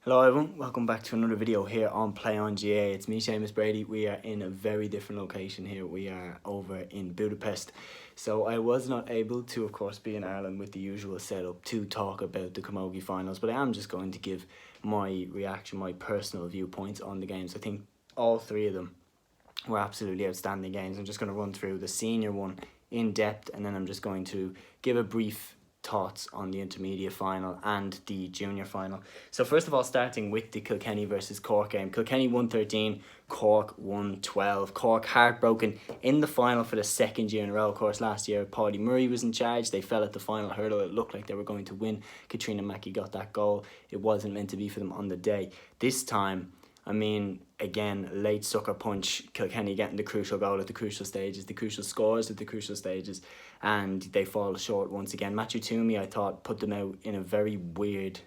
Hello everyone, welcome back to another video here on Play on GAA. It's me, Seamus Brady. We are in a very different location here. We are over in Budapest. So I was not able to, of course, be in Ireland with the usual setup to talk about the Camogie finals, but I am just going to give my reaction, my personal viewpoints on the games. I think all three of them were absolutely outstanding games. I'm just going to run through the senior one in depth, and then I'm just going to give a brief thoughts on the intermediate final and the junior final. So first of all, starting with the Kilkenny versus Cork game. Kilkenny won 13, Cork won 12. Cork heartbroken in the final for the second year in a row. Of course, last year Paddy Murray was in charge. They fell at the final hurdle. It looked like they were going to win. Katrina Mackie got that goal. It wasn't meant to be for them on the day. This time, I mean, again, late sucker punch, Kilkenny getting the crucial goal at the crucial stages, the crucial scores at the crucial stages, and they fall short once again. Matthew Toomey, I thought, put them out in a very weird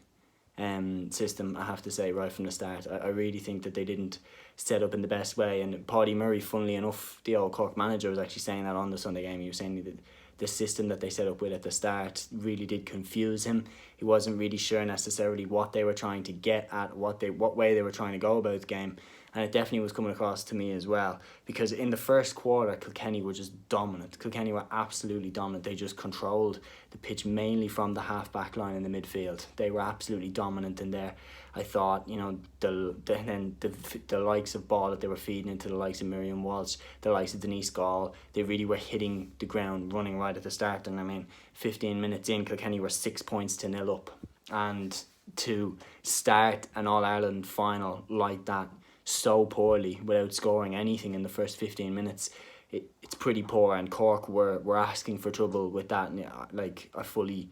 system, I have to say, right from the start. I really think that they didn't set up in the best way, and Paddy Murray, funnily enough, the old Cork manager, was actually saying that on the Sunday game. He was saying that the system that they set up with at the start really did confuse him. He wasn't really sure necessarily what they were trying to get at, what way they were trying to go about the game. And it definitely was coming across to me as well, because in the first quarter, Kilkenny were just dominant. Kilkenny were absolutely dominant. They just controlled the pitch mainly from the half-back line in the midfield. They were absolutely dominant in there. I thought, you know, the likes of ball that they were feeding into the likes of Miriam Walsh, the likes of Denise Gall, they really were hitting the ground running right at the start. And I mean, 15 minutes in, Kilkenny were 6 points to 0 up. And to start an All-Ireland final like that so poorly without scoring anything in the first 15 minutes, it's pretty poor. And Cork were asking for trouble with that. And like, I fully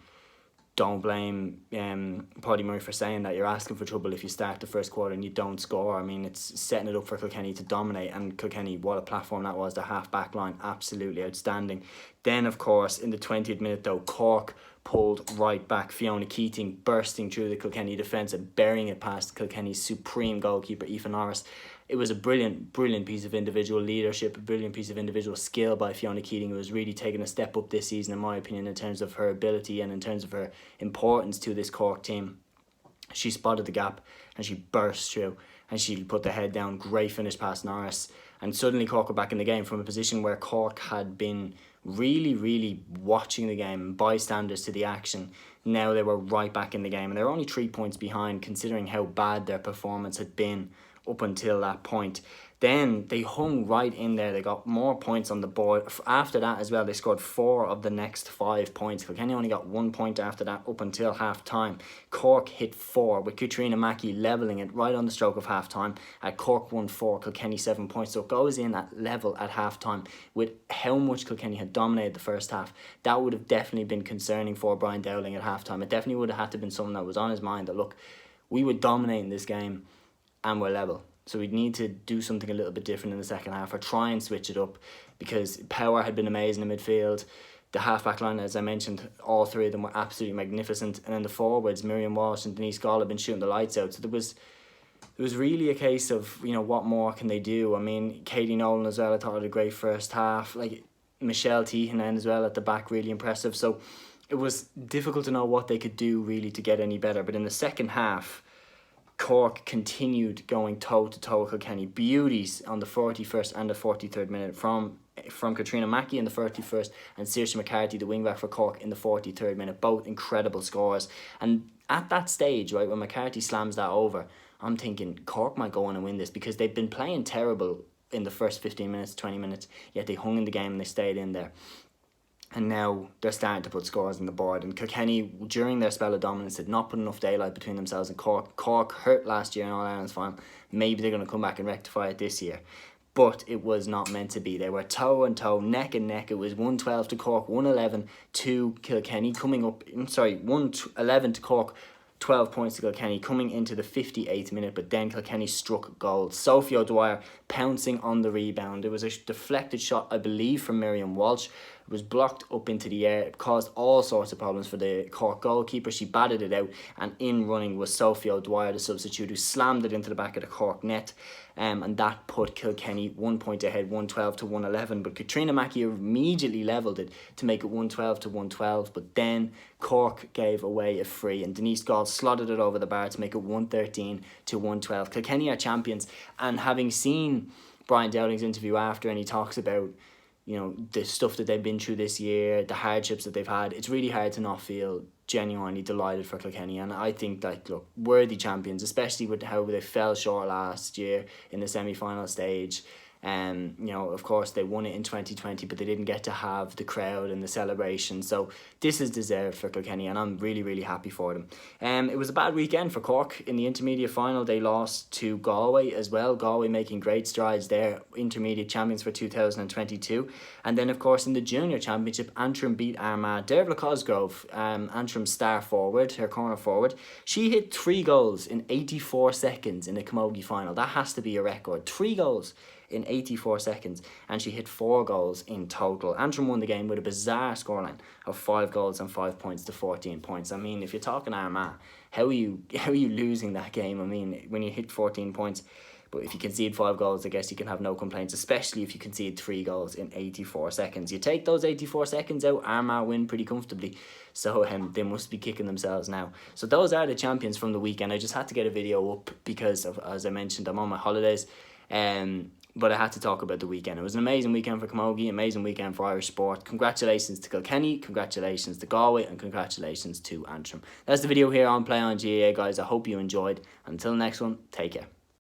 don't blame Paddy Murray for saying that. You're asking for trouble if you start the first quarter and you don't score. I mean, it's setting it up for Kilkenny to dominate, and Kilkenny, what a platform that was. The half-back line, absolutely outstanding. Then, of course, in the 20th minute, though, Cork pulled right back. Fiona Keating bursting through the Kilkenny defence and burying it past Kilkenny's supreme goalkeeper, Aoife Norris. It was a brilliant piece of individual leadership, a brilliant piece of individual skill by Fiona Keating, who has really taken a step up this season, in my opinion, in terms of her ability and in terms of her importance to this Cork team. She spotted the gap and she burst through and she put the head down. Great finish past Norris. And suddenly Cork were back in the game from a position where Cork had been really watching the game, bystanders to the action. Now they were right back in the game, and they were only 3 points behind considering how bad their performance had been up until that point. Then they hung right in there. They got more points on the board. After that as well, they scored 4 of the next 5 points. Kilkenny only got 1 point after that up until half-time. Cork hit 4 with Katrina Mackie levelling it right on the stroke of half-time. Cork won 4, Kilkenny 7 points. So it goes in at level at half-time with how much Kilkenny had dominated the first half. That would have definitely been concerning for Brian Dowling at half-time. It definitely would have had to have been something that was on his mind, that look, we were dominating this game and we're level. So we'd need to do something a little bit different in the second half, or try and switch it up, because Power had been amazing in midfield. The half-back line, as I mentioned, all three of them were absolutely magnificent. And then the forwards, Miriam Walsh and Denise Gall, had been shooting the lights out. So it was really a case of, you know, what more can they do? I mean, Katie Nolan as well, I thought had a great first half. Like, Michelle Tehan as well at the back, really impressive. So it was difficult to know what they could do really to get any better. But in the second half, Cork continued going toe-to-toe with Kilkenny. Beauties on the 41st and the 43rd minute from Katrina Mackie in the 31st and Saoirse McCarthy, the wing-back for Cork, in the 43rd minute. Both incredible scores. And at that stage, right, when McCarthy slams that over, I'm thinking Cork might go on and win this, because they've been playing terrible in the first 15 minutes, 20 minutes, yet they hung in the game and they stayed in there. And now they're starting to put scores on the board. And Kilkenny, during their spell of dominance, did not put enough daylight between themselves and Cork. Cork hurt last year in All-Ireland's final. Maybe they're going to come back and rectify it this year. But it was not meant to be. They were toe and toe, neck and neck. It was 112 to Cork, 111 to Kilkenny. 111 to Cork, 12 points to Kilkenny coming into the 58th minute, but then Kilkenny struck gold. Sophie O'Dwyer pouncing on the rebound. It was a deflected shot, I believe, from Miriam Walsh. It was blocked up into the air. It caused all sorts of problems for the Cork goalkeeper. She batted it out, and in running was Sophie O'Dwyer, the substitute, who slammed it into the back of the Cork net. And that put Kilkenny 1 point ahead, 112 to 111. But Katrina Mackey immediately levelled it to make it 112 to 112. But then Cork gave away a free, and Denise Gall slotted it over the bar to make it 113 to 112. Kilkenny are champions, and having seen Brian Dowling's interview after, and he talks about, you know, the stuff that they've been through this year, the hardships that they've had, it's really hard to not feel genuinely delighted for Kilkenny. And I think that, look, worthy champions, especially with how they fell short last year in the semi-final stage. You know, of course they won it in 2020, but they didn't get to have the crowd and the celebration. So this is deserved for Kilkenny, and I'm really, really happy for them. It was a bad weekend for Cork. In the intermediate final, they lost to Galway as well. Galway making great strides there, intermediate champions for 2022. And then, of course, in the junior championship, Antrim beat Armagh. Dervla Cosgrove, Antrim's star forward, her corner forward, she hit 3 goals in 84 seconds in the Camogie final. That has to be a record. 3 goals in 84 seconds, and she hit 4 goals in total. Antrim won the game with a bizarre scoreline of 5 goals and 5 points to 14 points. I mean, if you're talking Armagh, how are you losing that game? I mean, when you hit 14 points, but if you concede 5 goals, I guess you can have no complaints, especially if you concede 3 goals in 84 seconds. You take those 84 seconds out, Armagh win pretty comfortably. So they must be kicking themselves now. So those are the champions from the weekend. I just had to get a video up because, as I mentioned, I'm on my holidays. But I had to talk about the weekend. It was an amazing weekend for Camogie, amazing weekend for Irish sport. Congratulations to Kilkenny, congratulations to Galway, and congratulations to Antrim. That's the video here on Play on GAA, guys. I hope you enjoyed. Until next one, take care.